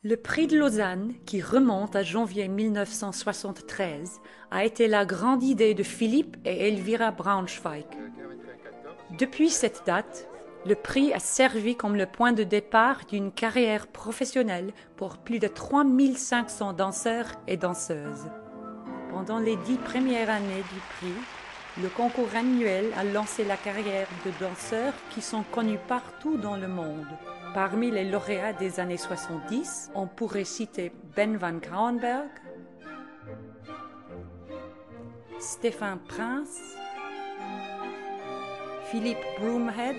Le prix de Lausanne, qui remonte à janvier 1973, a été la grande idée de Philippe et Elvira Braunschweig. Depuis cette date, le prix a servi comme le point de départ d'une carrière professionnelle pour plus de 3500 danseurs et danseuses. Pendant les 10 premières années du prix, le concours annuel a lancé la carrière de danseurs qui sont connus partout dans le monde. Parmi les lauréats des années 70, on pourrait citer Ben van Kouwenberg, Stéphane Prince, Philippe Broomhead,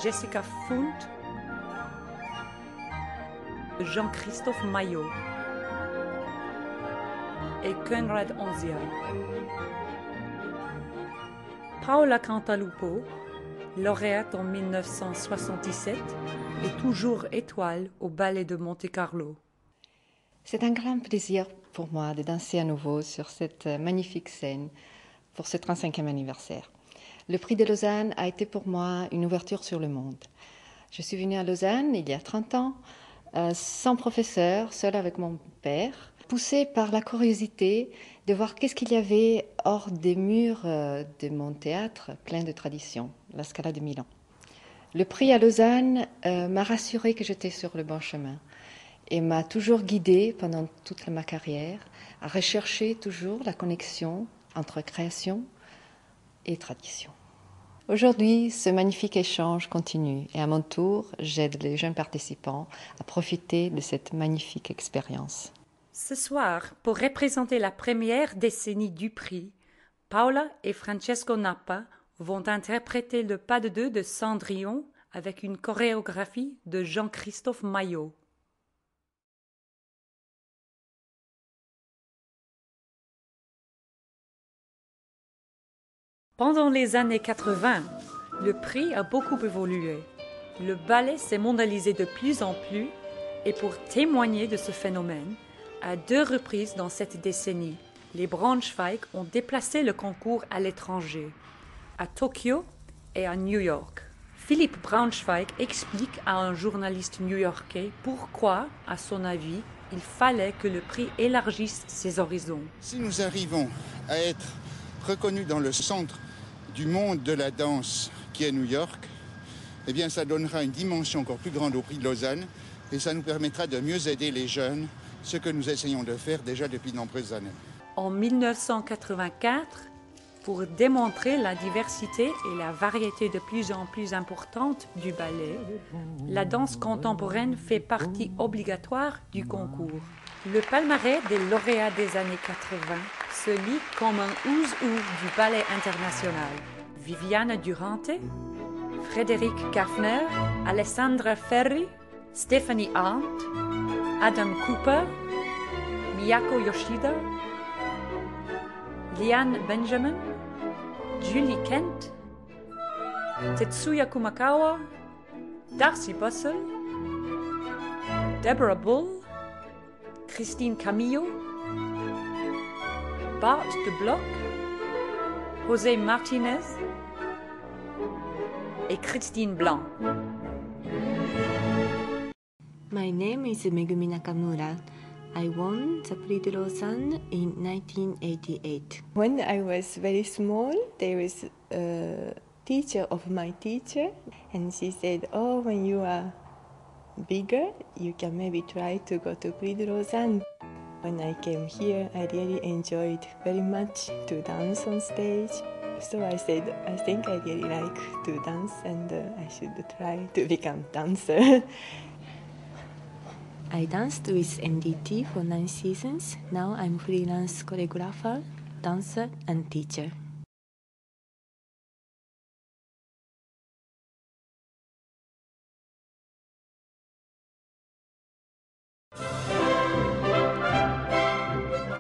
Jessica Fund, Jean-Christophe Maillot et Konrad Onzia. Paola Cantalupo, lauréate en 1977, est toujours étoile au Ballet de Monte-Carlo. C'est un grand plaisir pour moi de danser à nouveau sur cette magnifique scène pour ce 35e anniversaire. Le prix de Lausanne a été pour moi une ouverture sur le monde. Je suis venue à Lausanne il y a 30 ans, sans professeur, seule avec mon père, poussée par la curiosité de voir qu'est-ce qu'il y avait hors des murs de mon théâtre plein de traditions, la Scala de Milan. Le prix à Lausanne m'a rassurée que j'étais sur le bon chemin et m'a toujours guidée pendant toute ma carrière à rechercher toujours la connexion entre création et tradition. Aujourd'hui, ce magnifique échange continue et à mon tour, j'aide les jeunes participants à profiter de cette magnifique expérience. Ce soir, pour représenter la première décennie du prix, Paola et Francesco Nappa vont interpréter le pas de deux de Cendrillon avec une chorégraphie de Jean-Christophe Maillot. Pendant les années 80, le prix a beaucoup évolué. Le ballet s'est mondialisé de plus en plus et pour témoigner de ce phénomène, à 2 reprises dans cette décennie, les Braunschweig ont déplacé le concours à l'étranger, à Tokyo et à New York. Philippe Braunschweig explique à un journaliste new-yorkais pourquoi, à son avis, il fallait que le prix élargisse ses horizons. Si nous arrivons à être reconnus dans le centre du monde de la danse qui est New York, eh bien ça donnera une dimension encore plus grande au prix de Lausanne et ça nous permettra de mieux aider les jeunes, ce que nous essayons de faire déjà depuis de nombreuses années. En 1984, pour démontrer la diversité et la variété de plus en plus importante du ballet, la danse contemporaine fait partie obligatoire du concours. Le palmarès des lauréats des années 80 se lit comme un who's who du ballet international. Viviana Durante, Frédéric Gaffner, Alessandra Ferri, Stephanie Arndt, Adam Cooper, Miyako Yoshida, Liane Benjamin, Julie Kent, Tetsuya Kumakawa, Darcy Bussell, Deborah Bull, Christine Camillo, Bart de Bloch, José Martinez et Christine Blanc. My name is Megumi Nakamura. I won the Prix de Lausanne in 1988. When I was very small, there was a teacher of my teacher, and she said, "Oh, when you are bigger, you can maybe try to go to Prix de Lausanne." When I came here, I really enjoyed very much to dance on stage. So I said, I think I really like to dance and I should try to become dancer. I danced with NDT for 9 seasons. Now I'm freelance choreographer, dancer and teacher.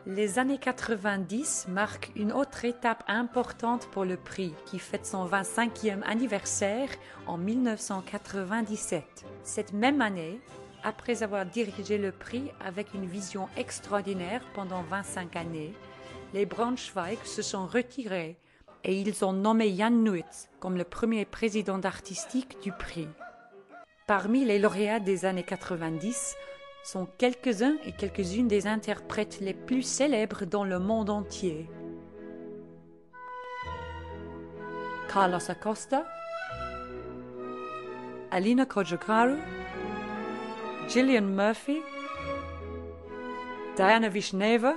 Les années 90 marquent une autre étape importante pour le prix qui fête son 25e anniversaire en 1997. Cette même année, après avoir dirigé le prix avec une vision extraordinaire pendant 25 années, les Braunschweig se sont retirés et ils ont nommé Jan Nuits comme le premier président artistique du prix. Parmi les lauréats des années 90 sont quelques-uns et quelques-unes des interprètes les plus célèbres dans le monde entier. Carlos Acosta, Alina Kojokaru, Gillian Murphy, Diana Vishneva,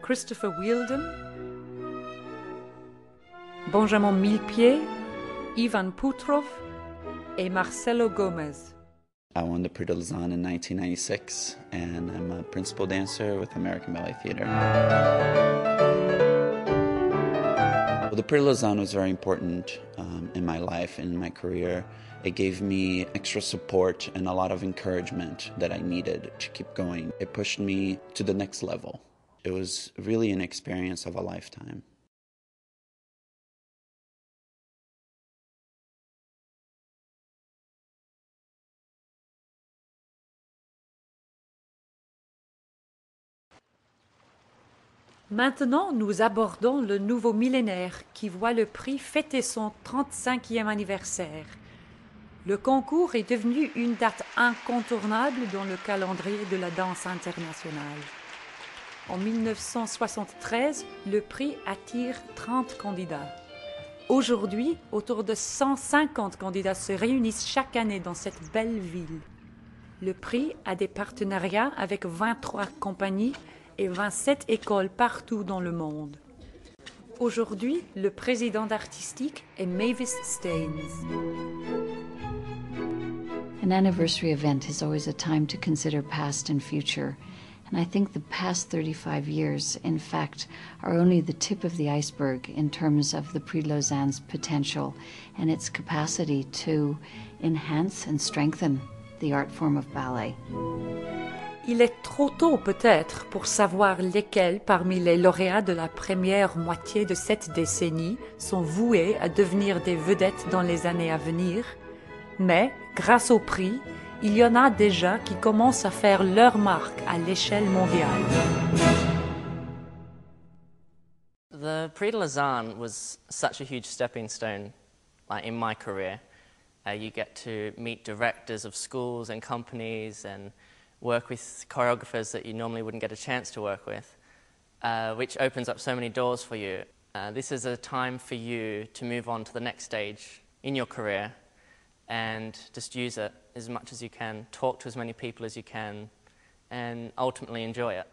Christopher Wheeldon, Benjamin Millepied, Ivan Putrov et Marcelo Gomez. I won the Prix de Lausanne in 1996, and I'm a principal dancer with American Ballet Theatre. Well, the Prix de Lausanne was very important in my life and in my career. It gave me extra support and a lot of encouragement that I needed to keep going. It pushed me to the next level. It was really an experience of a lifetime. Maintenant, nous abordons le nouveau millénaire qui voit le prix fêter son 35e anniversaire. Le concours est devenu une date incontournable dans le calendrier de la danse internationale. En 1973, le prix attire 30 candidats. Aujourd'hui, autour de 150 candidats se réunissent chaque année dans cette belle ville. Le prix a des partenariats avec 23 compagnies et 27 écoles partout dans le monde. Aujourd'hui, le président artistique est Mavis Staines. An anniversary event is always a time to consider past and future. And I think the past 35 years, in fact, are only the tip of the iceberg in terms of the Prix de Lausanne's potential and its capacity to enhance and strengthen the art form of ballet. Il est trop tôt peut-être pour savoir lesquels parmi les lauréats de la première moitié de cette décennie sont voués à devenir des vedettes dans les années à venir, mais grâce au prix, il y en a déjà qui commencent à faire leur marque à l'échelle mondiale. The Prix de Lausanne was such a huge stepping stone in my career. You get to meet directors of schools and companies and work with choreographers that you normally wouldn't get a chance to work with, which opens up so many doors for you. This is a time for you to move on to the next stage in your career and just use it as much as you can, talk to as many people as you can, and ultimately enjoy it.